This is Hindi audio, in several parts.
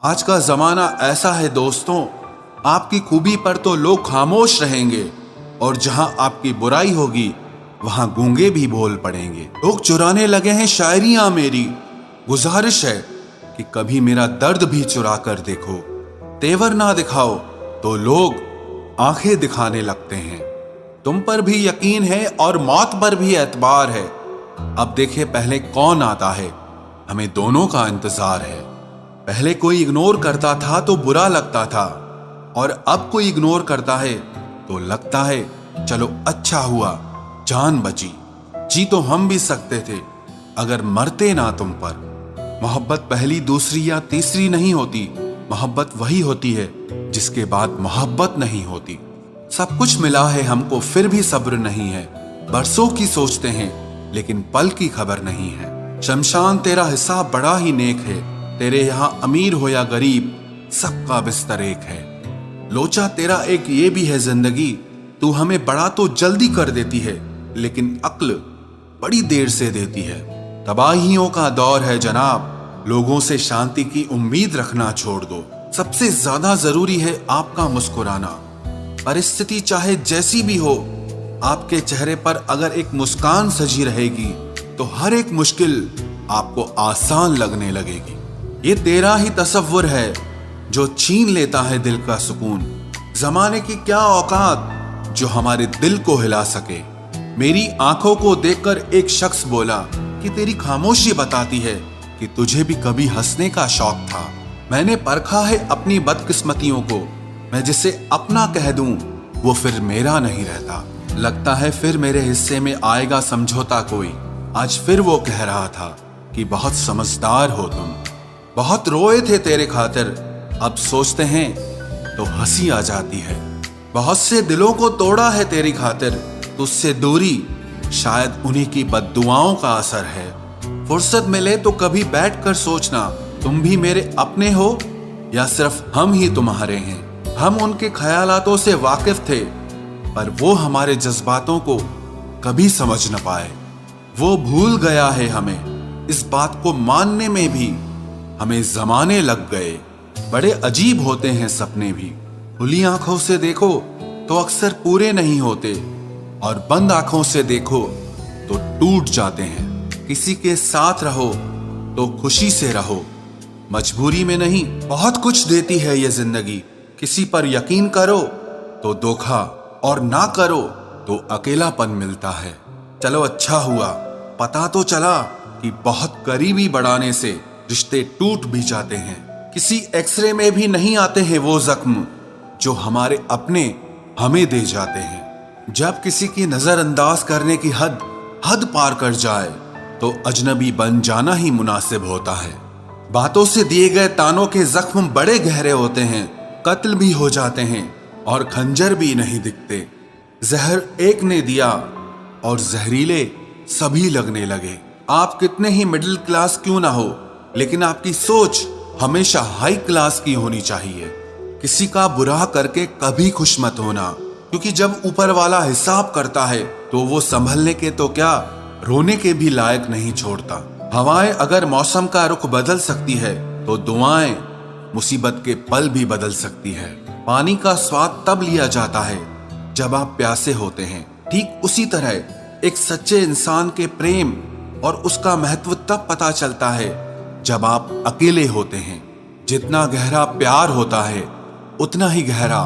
आज का जमाना ऐसा है दोस्तों, आपकी खूबी पर तो लोग खामोश रहेंगे और जहां आपकी बुराई होगी वहां गूंगे भी बोल पड़ेंगे। लोग चुराने लगे हैं शायरियां मेरी। गुजारिश है कि कभी मेरा दर्द भी चुरा कर देखो। तेवर ना दिखाओ तो लोग आंखें दिखाने लगते हैं। तुम पर भी यकीन है और मौत पर भी एतबार है। अब देखे पहले कौन आता है, हमें दोनों का इंतजार है। पहले कोई इग्नोर करता था तो बुरा लगता था, और अब कोई इग्नोर करता है तो लगता है चलो अच्छा हुआ जान बची। जी तो हम भी सकते थे अगर मरते ना तुम पर। मोहब्बत पहली दूसरी या तीसरी नहीं होती, मोहब्बत वही होती है जिसके बाद मोहब्बत नहीं होती। सब कुछ मिला है हमको फिर भी सब्र नहीं है। बरसों की सोचते हैं लेकिन पल की खबर नहीं है। शमशान तेरा हिसाब बड़ा ही नेक है, तेरे यहां अमीर हो या गरीब सबका बिस्तर एक है। लोचा तेरा एक ये भी है जिंदगी, तू हमें बड़ा तो जल्दी कर देती है लेकिन अक्ल बड़ी देर से देती है। तबाहियों का दौर है जनाब, लोगों से शांति की उम्मीद रखना छोड़ दो। सबसे ज्यादा जरूरी है आपका मुस्कुराना। परिस्थिति चाहे जैसी भी हो, आपके चेहरे पर अगर एक मुस्कान सजी रहेगी तो हर एक मुश्किल आपको आसान लगने लगेगी। ये तेरा ही तसव्वुर है जो छीन लेता है दिल का सुकून। जमाने की क्या औकात जो हमारे दिल को हिला सके। मेरी आंखों को देखकर एक शख्स बोला कि तेरी खामोशी बताती है कि तुझे भी कभी हंसने का शौक था। मैंने परखा है अपनी बदकिस्मतियों को, मैं जिसे अपना कह दूं वो फिर मेरा नहीं रहता। लगता है फिर मेरे हिस्से में आएगा समझौता कोई। आज फिर वो कह रहा था कि बहुत समझदार हो तुम। बहुत रोए थे तेरे खातिर, अब सोचते हैं तो हंसी आ जाती है। बहुत से दिलों को तोड़ा है तेरी खातिर, तुझसे दूरी शायद उन्हीं की बद्दुआओं का असर है। फुर्सत मिले तो कभी बैठकर सोचना, तुम भी मेरे अपने हो या सिर्फ हम ही तुम्हारे हैं। हम उनके ख्यालातों से वाकिफ थे पर वो हमारे जज्बातों को कभी समझ न पाए। वो भूल गया है हमें, इस बात को मानने में भी हमें जमाने लग गए। बड़े अजीब होते हैं सपने भी, खुली आंखों से देखो तो अक्सर पूरे नहीं होते और बंद आंखों से देखो तो टूट जाते हैं। किसी के साथ रहो तो खुशी से रहो, मजबूरी में नहीं। बहुत कुछ देती है ये जिंदगी, किसी पर यकीन करो तो धोखा और ना करो तो अकेलापन मिलता है। चलो अच्छा हुआ पता तो चला कि बहुत करीबी बढ़ाने से रिश्ते टूट भी जाते हैं। किसी एक्सरे में भी नहीं आते हैं वो जख्म जो हमारे अपने हमें दे जाते हैं। जब किसी की नजरअंदाज करने की हद पार कर जाए तो अजनबी बन जाना ही मुनासिब होता है। बातों से दिए गए तानों के जख्म बड़े गहरे होते हैं, कत्ल भी हो जाते हैं और खंजर भी नहीं दिखते। जहर एक ने दिया और जहरीले सभी लगने लगे। आप कितने ही मिडिल क्लास क्यों ना हो, लेकिन आपकी सोच हमेशा हाई क्लास की होनी चाहिए। किसी का बुरा करके कभी खुश मत होना, क्योंकि जब ऊपर वाला हिसाब करता है तो वो संभलने के तो क्या रोने के भी लायक नहीं छोड़ता। हवाएं अगर मौसम का रुख बदल सकती है तो दुआएं मुसीबत के पल भी बदल सकती है। पानी का स्वाद तब लिया जाता है जब आप प्यासे होते हैं, ठीक उसी तरह एक सच्चे इंसान के प्रेम और उसका महत्व तब पता चलता है जब आप अकेले होते हैं। जितना गहरा प्यार होता है उतना ही गहरा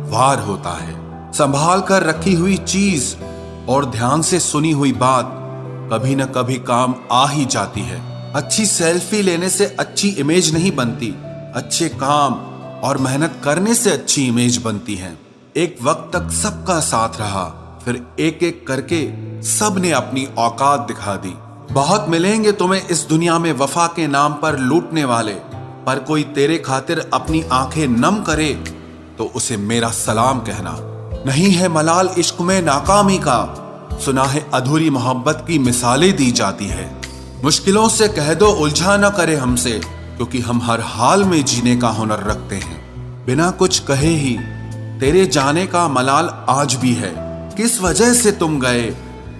वार होता है। संभाल कर रखी हुई चीज और ध्यान से सुनी हुई बात कभी न कभी काम आ ही जाती है। अच्छी सेल्फी लेने से अच्छी इमेज नहीं बनती, अच्छे काम और मेहनत करने से अच्छी इमेज बनती है। एक वक्त तक सबका साथ रहा, फिर एक एक करके सब ने अपनी औकात दिखा दी। बहुत मिलेंगे तुम्हें इस दुनिया में वफा के नाम पर लूटने वाले, पर कोई तेरे खातिर अपनी आंखें नम करे तो उसे मेरा सलाम कहना। नहीं है मलाल इश्क में नाकामी का, सुना है अधूरी मोहब्बत की मिसालें दी जाती है। मुश्किलों से कह दो उलझा न करे हमसे, क्योंकि हम हर हाल में जीने का हुनर रखते हैं। बिना कुछ कहे ही तेरे जाने का मलाल आज भी है। किस वजह से तुम गए,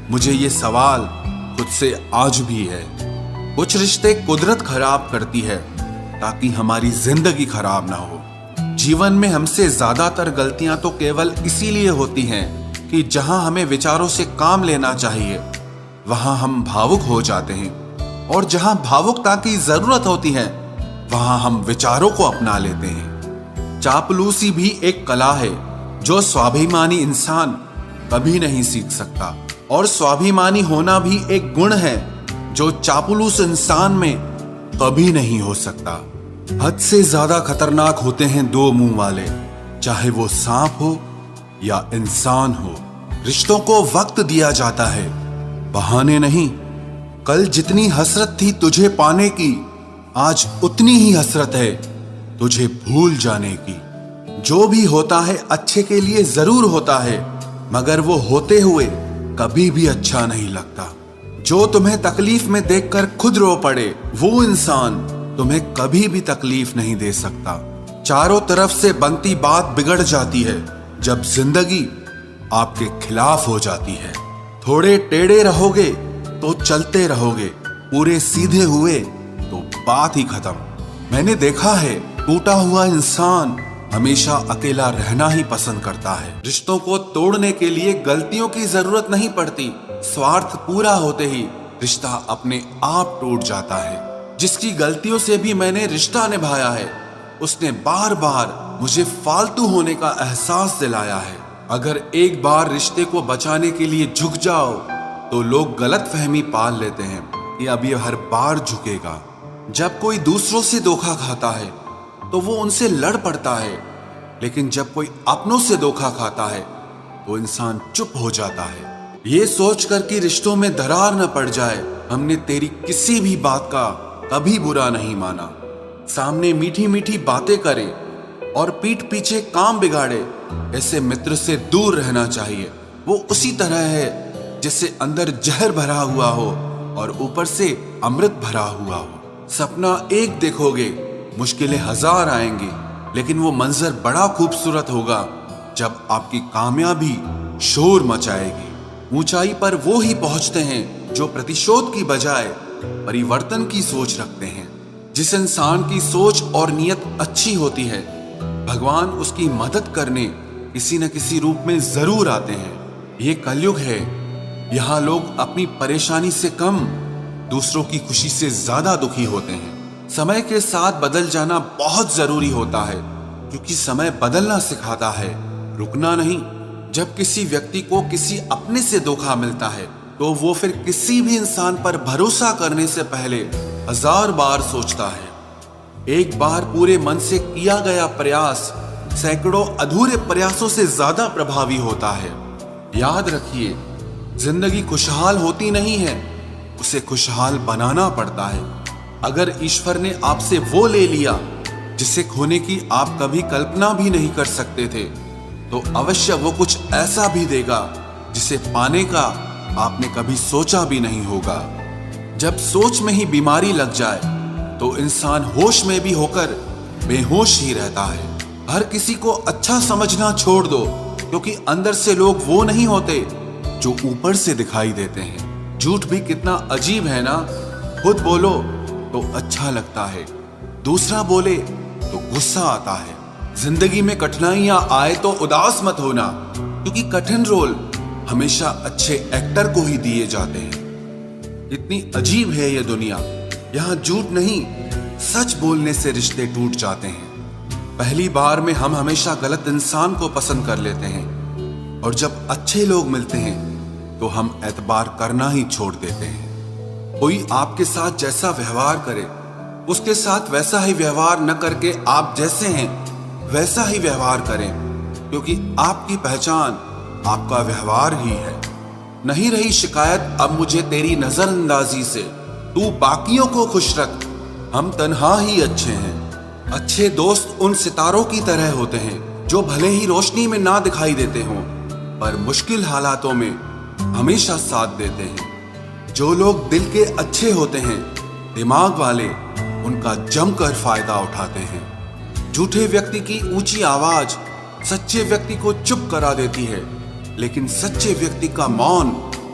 मुझे ये सवाल खुद से आज भी है। कुछ रिश्ते कुदरत खराब करती है, ताकि हमारी जिंदगी खराब ना हो। जीवन में हमसे ज्यादातर गलतियां तो केवल इसीलिए होती हैं कि जहां हमें विचारों से काम लेना चाहिए वहां हम भावुक हो जाते हैं, और जहां भावुकता की जरूरत होती है वहां हम विचारों को अपना लेते हैं। चापलूसी भी एक कला है जो स्वाभिमानी इंसान कभी नहीं सीख सकता, और स्वाभिमानी होना भी एक गुण है जो चापलूस इंसान में कभी नहीं हो सकता। हद से ज्यादा खतरनाक होते हैं दो मुंह वाले, चाहे वो सांप हो या इंसान हो। रिश्तों को वक्त दिया जाता है, बहाने नहीं। कल जितनी हसरत थी तुझे पाने की, आज उतनी ही हसरत है तुझे भूल जाने की। जो भी होता है अच्छे के लिए जरूर होता है, मगर वो होते हुए कभी भी अच्छा नहीं लगता। जो तुम्हें तकलीफ में देखकर खुद रो पड़े, वो इंसान तुम्हें कभी भी तकलीफ नहीं दे सकता। चारों तरफ से बनती बात बिगड़ जाती है जब जिंदगी आपके खिलाफ हो जाती है। थोड़े टेढ़े रहोगे तो चलते रहोगे, पूरे सीधे हुए तो बात ही खत्म। मैंने देखा है टूटा हुआ इंसान हमेशा अकेला रहना ही पसंद करता है। रिश्तों को तोड़ने के लिए गलतियों की जरूरत नहीं पड़ती, स्वार्थ पूरा होते ही रिश्ता अपने आप टूट जाता है। जिसकी गलतियों से भी मैंने रिश्ता निभाया है, उसने बार बार मुझे फालतू होने का एहसास दिलाया है। अगर एक बार रिश्ते को बचाने के लिए झुक जाओ तो लोग गलत फहमी पाल लेते हैं कि अब ये हर बार झुकेगा। जब कोई दूसरों से धोखा खाता है तो वो उनसे लड़ पड़ता है, लेकिन जब कोई अपनों से धोखा खाता है तो इंसान चुप हो जाता है। ये सोचकर कि रिश्तों में दरार न पड़ जाए, हमने तेरी किसी भी बात का कभी बुरा नहीं माना। सामने मीठी मीठी बातें करे और पीठ पीछे काम बिगाड़े, ऐसे मित्र से दूर रहना चाहिए। वो उसी तरह है जैसे अंदर जहर भरा हुआ हो और ऊपर से अमृत भरा हुआ हो। सपना एक देखोगे, मुश्किलें हजार आएंगी, लेकिन वो मंजर बड़ा खूबसूरत होगा जब आपकी कामयाबी शोर मचाएगी। ऊंचाई पर वो ही पहुंचते हैं जो प्रतिशोध की बजाय परिवर्तन की सोच रखते हैं। जिस इंसान की सोच और नियत अच्छी होती है, भगवान उसकी मदद करने किसी न किसी रूप में जरूर आते हैं। ये कलयुग है, यहाँ लोग अपनी परेशानी से कम दूसरों की खुशी से ज्यादा दुखी होते हैं। समय के साथ बदल जाना बहुत जरूरी होता है, क्योंकि समय बदलना सिखाता है, रुकना नहीं। जब किसी व्यक्ति को किसी अपने से धोखा मिलता है तो वो फिर किसी भी इंसान पर भरोसा करने से पहले हजार बार सोचता है। एक बार पूरे मन से किया गया प्रयास सैकड़ों अधूरे प्रयासों से ज्यादा प्रभावी होता है। याद रखिए, जिंदगी खुशहाल होती नहीं है, उसे खुशहाल बनाना पड़ता है। अगर ईश्वर ने आपसे वो ले लिया जिसे खोने की आप कभी कल्पना भी नहीं कर सकते थे, तो अवश्य वो कुछ ऐसा भी देगा जिसे पाने का आपने कभी सोचा भी नहीं होगा। जब सोच में ही बीमारी लग जाए तो इंसान होश में भी होकर बेहोश ही रहता है। हर किसी को अच्छा समझना छोड़ दो, क्योंकि अंदर से लोग वो नहीं होते जो ऊपर से दिखाई देते हैं। झूठ भी कितना अजीब है ना। खुद बोलो तो अच्छा लगता है, दूसरा बोले तो गुस्सा आता है। जिंदगी में कठिनाइयां आए तो उदास मत होना, क्योंकि कठिन रोल हमेशा अच्छे एक्टर को ही दिए जाते हैं। इतनी अजीब है ये दुनिया, यहाँ झूठ नहीं सच बोलने से रिश्ते टूट जाते हैं। पहली बार में हम हमेशा गलत इंसान को पसंद कर लेते हैं, और जब अच्छे लोग मिलते हैं तो हम एतबार करना ही छोड़ देते हैं। कोई आपके साथ जैसा व्यवहार करे, उसके साथ वैसा ही व्यवहार न करके आप जैसे हैं वैसा ही व्यवहार करें, क्योंकि आपकी पहचान आपका व्यवहार ही है। नहीं रही शिकायत अब मुझे तेरी नजरअंदाजी से, तू बाकियों को खुश रख, हम तन्हा ही अच्छे हैं। अच्छे दोस्त उन सितारों की तरह होते हैं जो भले ही रोशनी में ना दिखाई देते हों, पर मुश्किल हालातों में हमेशा साथ देते हैं। जो लोग दिल के अच्छे होते हैं, दिमाग वाले उनका जमकर फायदा उठाते हैं। झूठे व्यक्ति की ऊंची आवाज सच्चे व्यक्ति को चुप करा देती है, लेकिन सच्चे व्यक्ति का मौन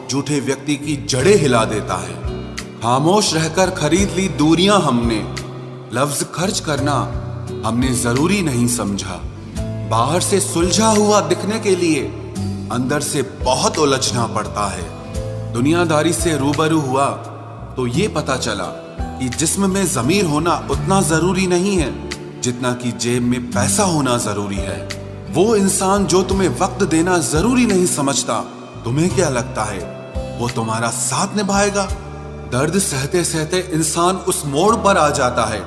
झूठे व्यक्ति की जड़ें हिला देता है। खामोश रहकर खरीद ली दूरियां हमने, लफ्ज खर्च करना हमने जरूरी नहीं समझा। बाहर से सुलझा हुआ दिखने के लिए अंदर से बहुत उलझना पड़ता है। दुनियादारी से रूबरू हुआ तो ये पता चला कि जिस्म में ज़मीर होना उतना जरूरी नहीं है जितना कि जेब में पैसा होना जरूरी है। वो इंसान जो तुम्हें वक्त देना जरूरी नहीं समझता, तुम्हें क्या लगता है वो तुम्हारा साथ निभाएगा? दर्द सहते सहते इंसान उस मोड़ पर आ जाता है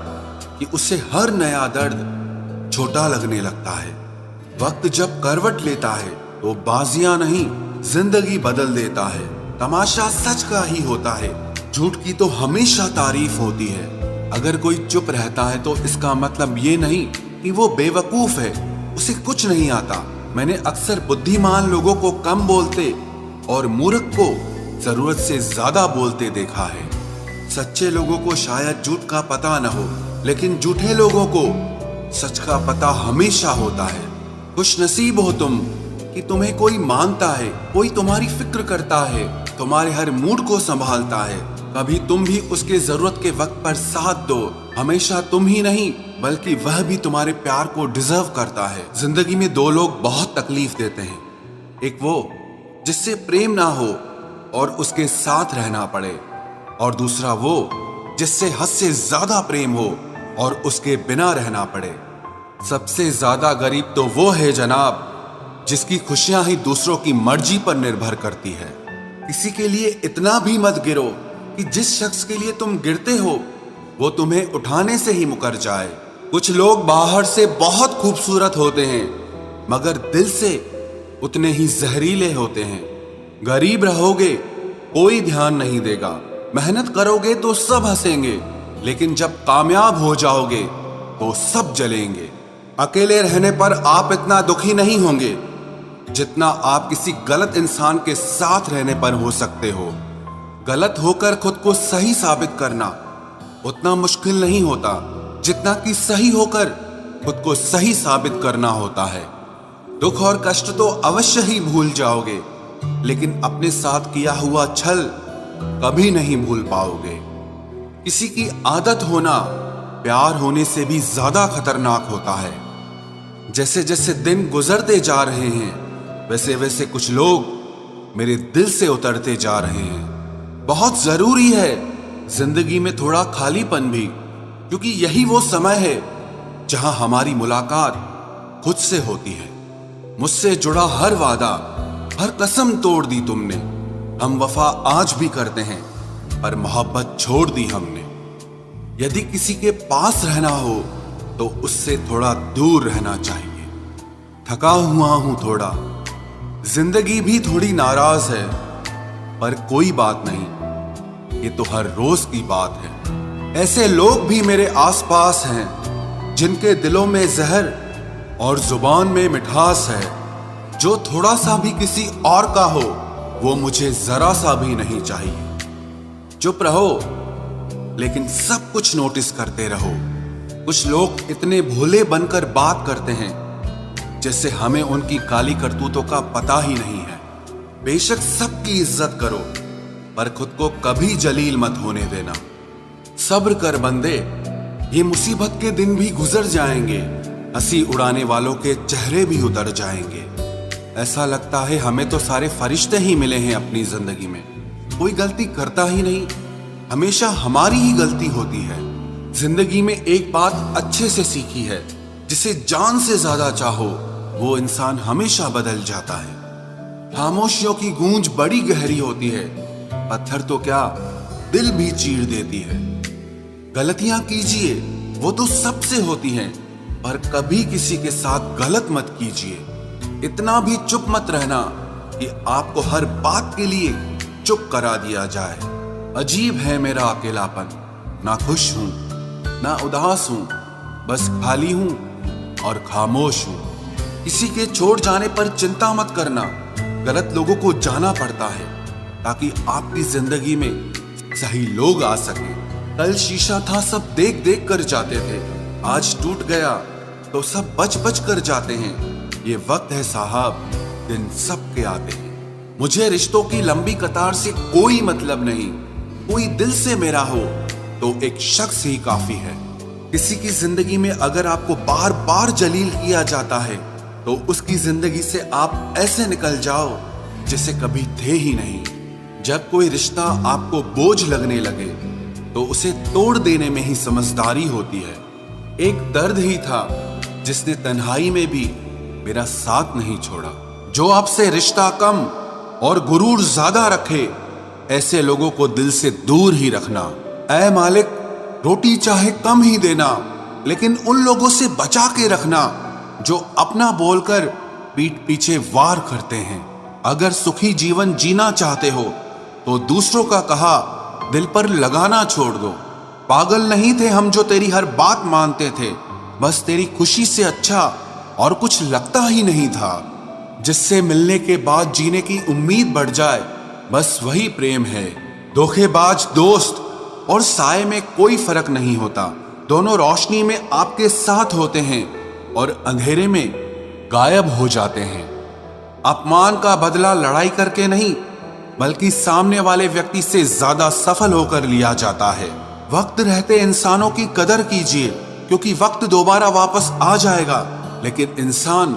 कि उसे हर नया दर्द छोटा लगने लगता है। वक्त जब करवट लेता है तो बाजियां नहीं, जिंदगी बदल देता है। तमाशा सच का ही होता है, झूठ की तो हमेशा तारीफ होती है। अगर कोई चुप रहता है तो इसका मतलब ये नहीं कि वो बेवकूफ है, उसे कुछ नहीं आता। मैंने अक्सर बुद्धिमान लोगों को कम बोलते और मूर्ख को जरूरत से ज्यादा बोलते देखा है। सच्चे लोगों को शायद झूठ का पता न हो, लेकिन झूठे लोगों को सच का पता हमेशा होता है। खुश नसीब हो तुम कि तुम्हें कोई मानता है, कोई तुम्हारी फिक्र करता है, तुम्हारे हर मूड को संभालता है। कभी तुम भी उसके जरूरत के वक्त पर साथ दो। हमेशा तुम ही नहीं बल्कि वह भी तुम्हारे प्यार को डिजर्व करता है। जिंदगी में दो लोग बहुत तकलीफ देते हैं, एक वो जिससे प्रेम ना हो और उसके साथ रहना पड़े, और दूसरा वो जिससे हद से ज्यादा प्रेम हो और उसके बिना रहना पड़े। सबसे ज्यादा गरीब तो वो है जनाब जिसकी खुशियां ही दूसरों की मर्जी पर निर्भर करती है। किसी के लिए इतना भी मत गिरो कि जिस शख्स के लिए तुम गिरते हो वो तुम्हें उठाने से ही मुकर जाए। कुछ लोग बाहर से बहुत खूबसूरत होते हैं मगर दिल से उतने ही जहरीले होते हैं। गरीब रहोगे कोई ध्यान नहीं देगा, मेहनत करोगे तो सब हंसेंगे, लेकिन जब कामयाब हो जाओगे तो सब जलेंगे। अकेले रहने पर आप इतना दुखी नहीं होंगे जितना आप किसी गलत इंसान के साथ रहने पर हो सकते हो। गलत होकर खुद को सही साबित करना उतना मुश्किल नहीं होता जितना कि सही होकर खुद को सही साबित करना होता है। दुख और कष्ट तो अवश्य ही भूल जाओगे, लेकिन अपने साथ किया हुआ छल कभी नहीं भूल पाओगे। किसी की आदत होना प्यार होने से भी ज्यादा खतरनाक होता है। जैसे जैसे दिन गुजरते जा रहे हैं वैसे वैसे कुछ लोग मेरे दिल से उतरते जा रहे हैं। बहुत जरूरी है जिंदगी में थोड़ा खालीपन भी, क्योंकि यही वो समय है जहां हमारी मुलाकात खुद से होती है। मुझसे जुड़ा हर वादा, हर कसम तोड़ दी तुमने। हम वफा आज भी करते हैं पर मोहब्बत छोड़ दी हमने। यदि किसी के पास रहना हो तो उससे थोड़ा दूर रहना चाहिए। थका हुआ हूं थोड़ा, जिंदगी भी थोड़ी नाराज है, पर कोई बात नहीं, ये तो हर रोज की बात है। ऐसे लोग भी मेरे आसपास हैं जिनके दिलों में जहर और जुबान में मिठास है। जो थोड़ा सा भी किसी और का हो वो मुझे जरा सा भी नहीं चाहिए। चुप रहो लेकिन सब कुछ नोटिस करते रहो। कुछ लोग इतने भोले बनकर बात करते हैं जैसे हमें उनकी काली करतूतों का पता ही नहीं है। बेशक सबकी इज्जत करो पर खुद को कभी जलील मत होने देना। सब्र कर बंदे, ये मुसीबत के दिन भी गुजर जाएंगे। हंसी उड़ाने वालों के चेहरे भी उतर जाएंगे। ऐसा लगता है हमें तो सारे फरिश्ते ही मिले हैं अपनी जिंदगी में। कोई गलती करता ही नहीं, हमेशा हमारी ही गलती होती है। जिंदगी में एक बात अच्छे से सीखी है, जिसे जान से ज्यादा चाहो वो इंसान हमेशा बदल जाता है। खामोशियों की गूंज बड़ी गहरी होती है, पत्थर तो क्या दिल भी चीर देती है। गलतियां कीजिए वो तो सबसे होती हैं, पर कभी किसी के साथ गलत मत कीजिए। इतना भी चुप मत रहना कि आपको हर बात के लिए चुप करा दिया जाए। अजीब है मेरा अकेलापन, ना खुश हूं ना उदास हूं, बस खाली हूं और खामोश हूं। किसी के छोड़ जाने पर चिंता मत करना, गलत लोगों को जाना पड़ता है ताकि आपकी जिंदगी में सही लोग आ सके। कल शीशा था सब देख देख कर जाते थे, आज टूट गया तो सब बच बच कर जाते हैं। ये वक्त है साहब, दिन सबके आते हैं। मुझे रिश्तों की लंबी कतार से कोई मतलब नहीं। कोई दिल से मेरा हो तो एक शख्स ही काफी है। किसी की जिंदगी में अगर आपको बार बार जलील किया जाता है तो उसकी जिंदगी से आप ऐसे निकल जाओ जैसे कभी थे ही नहीं। जब कोई रिश्ता आपको बोझ लगने लगे तो उसे तोड़ देने में ही समझदारी होती है। एक दर्द ही था जिसने तन्हाई में भी मेरा साथ नहीं छोड़ा। जो आपसे रिश्ता कम और गुरूर ज्यादा रखे, ऐसे लोगों को दिल से दूर ही रखना। ऐ मालिक, रोटी चाहे कम ही देना, लेकिन उन लोगों से बचा के रखना जो अपना बोलकर पीठ पीछे वार करते हैं। अगर सुखी जीवन जीना चाहते हो तो दूसरों का कहा दिल पर लगाना छोड़ दो। पागल नहीं थे हम जो तेरी हर बात मानते थे, बस तेरी खुशी से अच्छा और कुछ लगता ही नहीं था। जिससे मिलने के बाद जीने की उम्मीद बढ़ जाए, बस वही प्रेम है। धोखेबाज दोस्त और साए में कोई फर्क नहीं होता। दोनों रोशनी में आपके साथ होते हैं और अंधेरे में गायब हो जाते हैं। अपमान का बदला लड़ाई करके नहीं, बल्कि सामने वाले व्यक्ति से ज्यादा सफल होकर लिया जाता है। वक्त रहते इंसानों की कदर कीजिए, क्योंकि वक्त दोबारा वापस आ जाएगा, लेकिन इंसान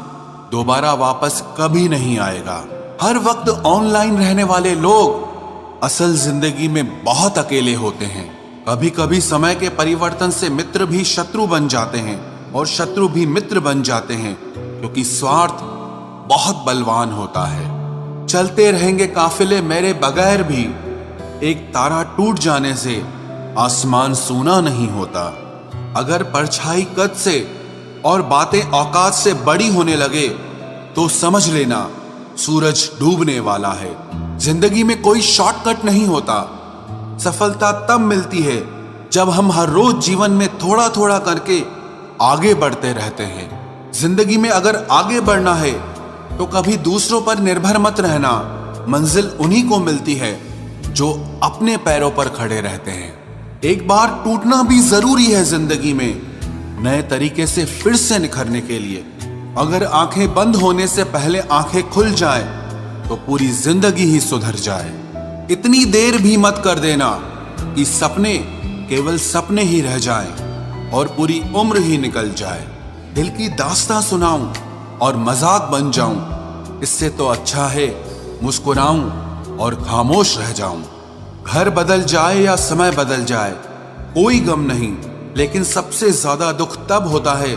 दोबारा वापस कभी नहीं आएगा। हर वक्त ऑनलाइन रहने वाले लोग असल जिंदगी में बहुत अकेले होते हैं। कभी कभी समय के परिवर्तन से मित्र भी शत्रु बन जाते हैं और शत्रु भी मित्र बन जाते हैं, क्योंकि स्वार्थ बहुत बलवान होता है। चलते रहेंगे काफिले मेरे बगैर भी, एक तारा टूट जाने से आसमान सूना नहीं होता। अगर परछाई कद से और बातें औकात से बड़ी होने लगे तो समझ लेना सूरज डूबने वाला है। जिंदगी में कोई शॉर्टकट नहीं होता। सफलता तब मिलती है जब हम हर रोज जीवन में थोड़ा थोड़ा करके आगे बढ़ते रहते हैं। जिंदगी में अगर आगे बढ़ना है तो कभी दूसरों पर निर्भर मत रहना। मंजिल उन्हीं को मिलती है जो अपने पैरों पर खड़े रहते हैं। एक बार टूटना भी जरूरी है जिंदगी में, नए तरीके से फिर से निखरने के लिए। अगर आंखें बंद होने से पहले आंखें खुल जाएं, तो पूरी जिंदगी ही सुधर जाए। इतनी देर भी मत कर देना कि सपने केवल सपने ही रह जाएं और पूरी उम्र ही निकल जाए। दिल की दास्तां सुनाऊं और मजाक बन जाऊं, इससे तो अच्छा है मुस्कुराऊं और खामोश रह जाऊं। घर बदल जाए या समय बदल जाए, कोई गम नहीं, लेकिन सबसे ज्यादा दुख तब होता है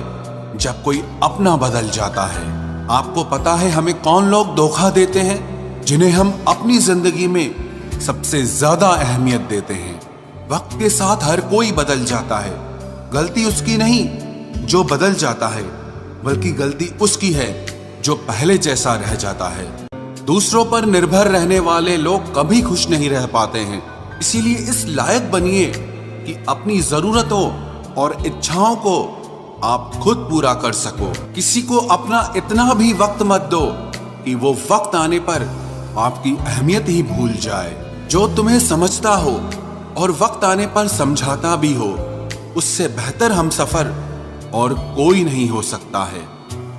जब कोई अपना बदल जाता है। आपको पता है हमें कौन लोग धोखा देते हैं, जिन्हें हम अपनी जिंदगी में सबसे ज्यादा अहमियत देते हैं। वक्त के साथ हर कोई बदल जाता है। गलती उसकी नहीं जो बदल जाता है, बल्कि गलती उसकी है जो पहले जैसा रह जाता है। दूसरों पर निर्भर रहने वाले लोग कभी खुश नहीं रह पाते हैं। इसीलिए इस लायक बनिए कि अपनी जरूरतों और इच्छाओं को आप खुद पूरा कर सको। किसी को अपना इतना भी वक्त मत दो कि वो वक्त आने पर आपकी अहमियत ही भूल जाए। जो तुम्हें समझता हो और वक्त आने पर समझाता भी हो, उससे बेहतर हमसफर और कोई नहीं हो सकता है।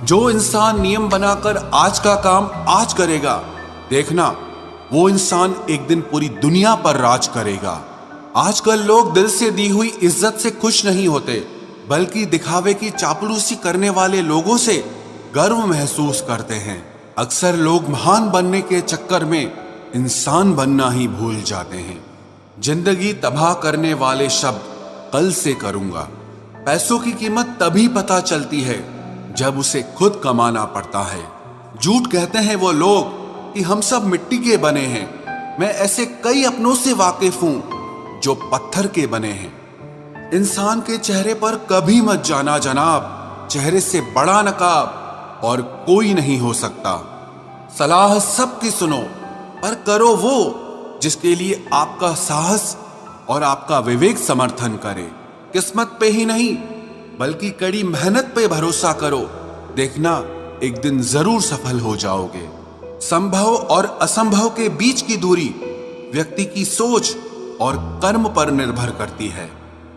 जो इंसान नियम बनाकर आज का काम आज करेगा, देखना वो इंसान एक दिन पूरी दुनिया पर राज करेगा। आजकल लोग दिल से दी हुई इज्जत से खुश नहीं होते, बल्कि दिखावे की चापलूसी करने वाले लोगों से गर्व महसूस करते हैं। अक्सर लोग महान बनने के चक्कर में इंसान बनना ही भूल जाते हैं। जिंदगी तबाह करने वाले शब्द कल से करूंगा। पैसों की कीमत तभी पता चलती है जब उसे खुद कमाना पड़ता है। झूठ कहते हैं वो लोग कि हम सब मिट्टी के बने हैं। मैं ऐसे कई अपनों से वाकिफ हूं जो पत्थर के बने हैं। इंसान के चेहरे पर कभी मत जाना जनाब, चेहरे से बड़ा नकाब और कोई नहीं हो सकता। सलाह सबकी सुनो, पर करो वो जिसके लिए आपका साहस और आपका विवेक समर्थन करे। किस्मत पे ही नहीं, बल्कि कड़ी मेहनत पे भरोसा करो। देखना एक दिन जरूर सफल हो जाओगे। संभव और असंभव के बीच की दूरी व्यक्ति की सोच और कर्म पर निर्भर करती है।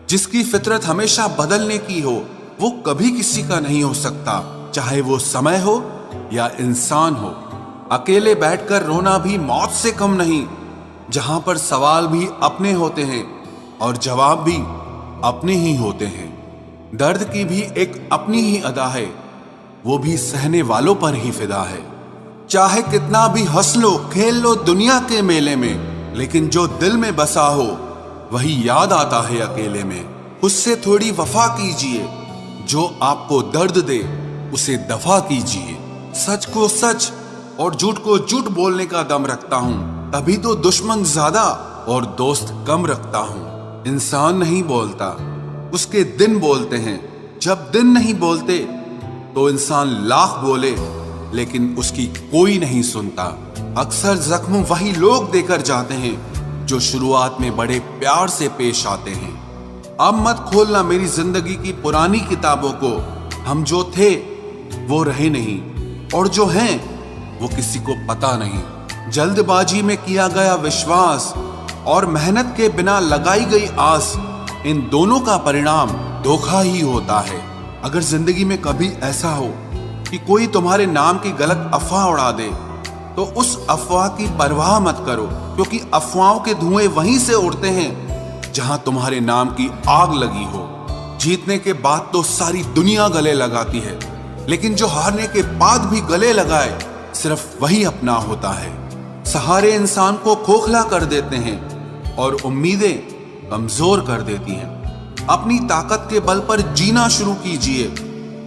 जिसकी फितरत हमेशा बदलने की हो, वो कभी किसी का नहीं हो सकता, चाहे वो समय हो या इंसान हो। अकेले बैठकर रोना भी मौत से कम नहीं, जहां पर सवाल भी अपने होते हैं और जवाब भी अपने ही होते हैं। दर्द की भी एक अपनी ही अदा है, वो भी सहने वालों पर ही फिदा है। चाहे कितना भी हंस लो खेल लो दुनिया के मेले में, लेकिन जो दिल में बसा हो वही याद आता है अकेले में। उससे थोड़ी वफा कीजिए, जो आपको दर्द दे उसे दफा कीजिए। सच को सच और झूठ को झूठ बोलने का दम रखता हूँ, तभी तो दुश्मन ज्यादा और दोस्त कम रखता हूँ। इंसान नहीं बोलता, उसके दिन बोलते हैं। जब दिन नहीं बोलते तो इंसान लाख बोले, लेकिन उसकी कोई नहीं सुनता। अक्सर जख्म वही लोग देकर जाते हैं जो शुरुआत में बड़े प्यार से पेश आते हैं। अब मत खोलना मेरी जिंदगी की पुरानी किताबों को, हम जो थे वो रहे नहीं, और जो हैं वो किसी को पता नहीं। जल्दबाजी में किया गया विश्वास और मेहनत के बिना लगाई गई आस, इन दोनों का परिणाम धोखा ही होता है। अगर जिंदगी में कभी ऐसा हो कि कोई तुम्हारे नाम की गलत अफवाह उड़ा दे, तो उस अफवाह की परवाह मत करो, क्योंकि अफवाहों के धुएं वहीं से उड़ते हैं जहां तुम्हारे नाम की आग लगी हो। जीतने के बाद तो सारी दुनिया गले लगाती है, लेकिन जो हारने के बाद भी गले लगाए सिर्फ वही अपना होता है। सहारे इंसान को खोखला कर देते हैं और उम्मीदें कमजोर कर देती हैं। अपनी ताकत के बल पर जीना शुरू कीजिए।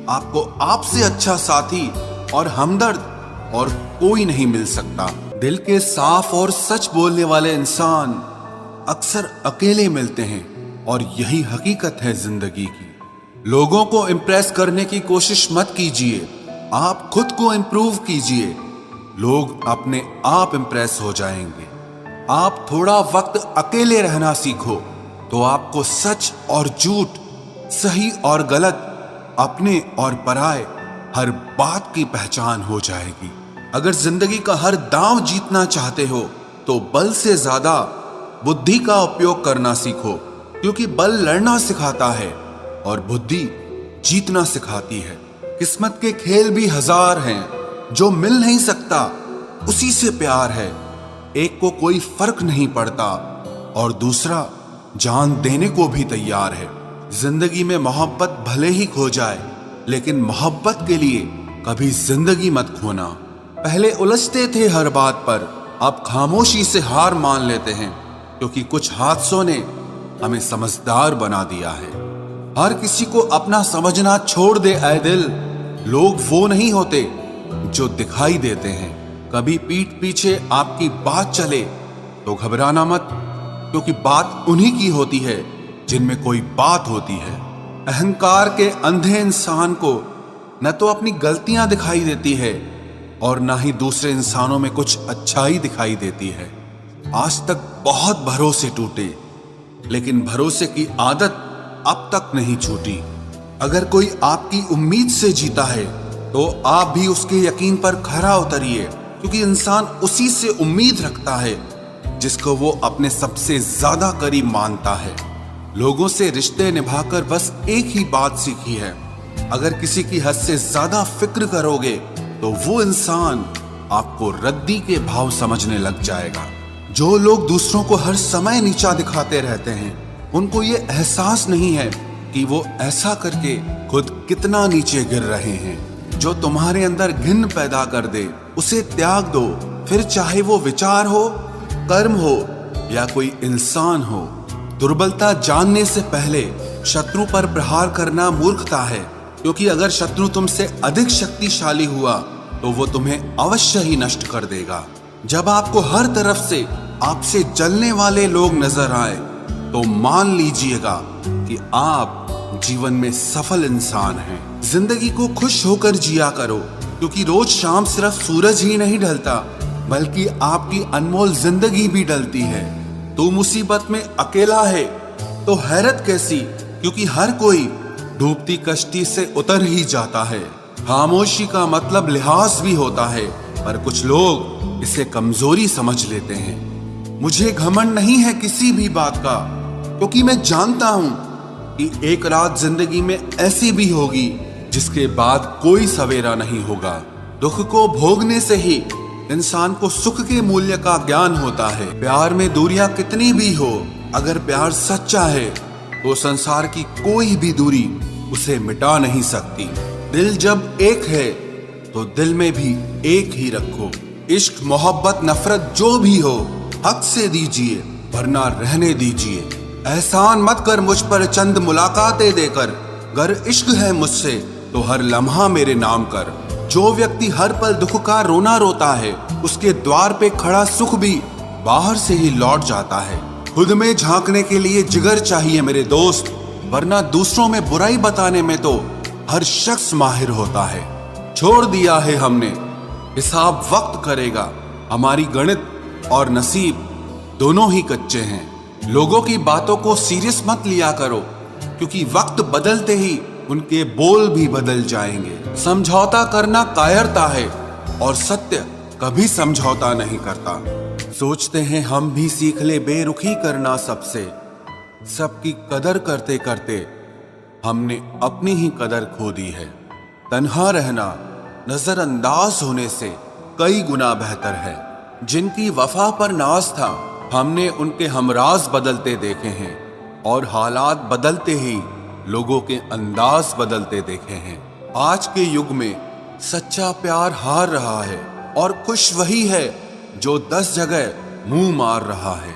आपको आपसे अच्छा साथी और हमदर्द और कोई नहीं मिल सकता। दिल के साफ और सच बोलने वाले इंसान अक्सर अकेले मिलते हैं, और यही हकीकत है जिंदगी की। लोगों को इम्प्रेस करने की कोशिश मत कीजिए, आप खुद को इम्प्रूव कीजिए। लोग अपने आप इम्प्रेस हो जाएंगे। आप थोड़ा वक्त अकेले रहना सीखो, तो आपको सच और झूठ, सही और गलत, अपने और पराये हर बात की पहचान हो जाएगी। अगर जिंदगी का हर दांव जीतना चाहते हो तो बल से ज्यादा बुद्धि का उपयोग करना सीखो, क्योंकि बल लड़ना सिखाता है और बुद्धि जीतना सिखाती है। किस्मत के खेल भी हजार हैं, जो मिल नहीं सकता उसी से प्यार है। एक को कोई फर्क नहीं पड़ता और दूसरा जान देने को भी तैयार है। जिंदगी में मोहब्बत भले ही खो जाए, लेकिन मोहब्बत के लिए कभी जिंदगी मत खोना। पहले उलझते थे हर बात पर, अब खामोशी से हार मान लेते हैं, क्योंकि कुछ हादसों ने हमें समझदार बना दिया है। हर किसी को अपना समझना छोड़ दे ऐ दिल। लोग वो नहीं होते जो दिखाई देते हैं। कभी पीठ पीछे आपकी बात चले तो घबराना मत, क्योंकि बात उन्हीं की होती है जिनमें कोई बात होती है। अहंकार के अंधे इंसान को न तो अपनी गलतियां दिखाई देती है और ना ही दूसरे इंसानों में कुछ अच्छाई दिखाई देती है। आज तक बहुत भरोसे टूटे, लेकिन भरोसे की आदत अब तक नहीं छूटी। अगर कोई आपकी उम्मीद से जीता है तो आप भी उसके यकीन पर खरा उतरिए, क्योंकि इंसान उसी से उम्मीद रखता है जिसको वो अपने सबसे ज्यादा करीब मानता है। लोगों से रिश्ते निभाकर बस एक ही बात सीखी है, अगर किसी की हद से ज्यादा फिक्र करोगे तो वो इंसान आपको रद्दी के भाव समझने लग जाएगा। जो लोग दूसरों को हर समय नीचा दिखाते रहते हैं, उनको ये एहसास नहीं है कि वो ऐसा करके खुद कितना नीचे गिर रहे हैं। जो तुम्हारे अंदर घिन पैदा कर दे उसे त्याग दो, फिर चाहे वो विचार हो, कर्म हो या कोई इंसान हो। दुर्बलता जानने से पहले शत्रु पर प्रहार करना मूर्खता है, क्योंकि अगर शत्रु तुमसे अधिक शक्तिशाली हुआ तो वो तुम्हें अवश्य ही नष्ट कर देगा। जब आपको हर तरफ से आपसे जलने वाले लोग नजर आए तो मान लीजिएगा कि आप जीवन में सफल इंसान हैं। जिंदगी को खुश होकर जिया करो, क्योंकि रोज शाम सिर्फ सूरज ही नहीं ढलता, बल्कि आपकी अनमोल जिंदगी भी ढलती है। तू मुसीबत में अकेला है तो हैरत कैसी, क्योंकि हर कोई डूबती कश्ती से उतर ही जाता है। खामोशी का मतलब लिहाज भी होता है, पर कुछ लोग इसे कमजोरी समझ लेते हैं। मुझे घमंड नहीं है किसी भी बात का, क्योंकि मैं जानता हूं कि एक रात जिंदगी में ऐसी भी होगी जिसके बाद कोई सवेरा नहीं होगा। दुख को भोगने से ही इंसान को सुख के मूल्य का ज्ञान होता है। प्यार में दूरियां कितनी भी हो, अगर प्यार सच्चा है तो संसार की कोई भी दूरी उसे मिटा नहीं सकती। दिल जब एक है तो दिल में भी एक ही रखो। इश्क मोहब्बत नफरत जो भी हो हक से दीजिए वरना रहने दीजिए। एहसान मत कर मुझ पर चंद मुलाकातें देकर, गर इश्क है मुझसे तो हर लम्हा मेरे नाम कर। जो व्यक्ति हर पल दुख का रोना रोता है उसके द्वार पे खड़ा सुख भी बाहर से ही लौट जाता है। खुद में झांकने के लिए जिगर चाहिए मेरे दोस्त, वरना दूसरों में बुराई बताने में तो हर शख्स माहिर होता है। छोड़ दिया है हमने, हिसाब वक्त करेगा। हमारी गणित और नसीब दोनों ही कच्चे हैं। लोगों की बातों को सीरियस मत लिया करो, क्योंकि वक्त बदलते ही उनके बोल भी बदल जाएंगे। समझौता करना कायरता है और सत्य कभी समझौता नहीं करता। सोचते हैं हम भी सीख ले बेरुखी करना सबसे, सबकी कदर करते करते हमने अपनी ही कदर खो दी है। तन्हा रहना नजरअंदाज होने से कई गुना बेहतर है। जिनकी वफा पर नाज था हमने उनके हमराज बदलते देखे हैं, और हालात बदलते ही लोगों के अंदाज बदलते देखे हैं। आज के युग में सच्चा प्यार हार रहा है और खुश वही है जो 10 जगह मुंह मार रहा है।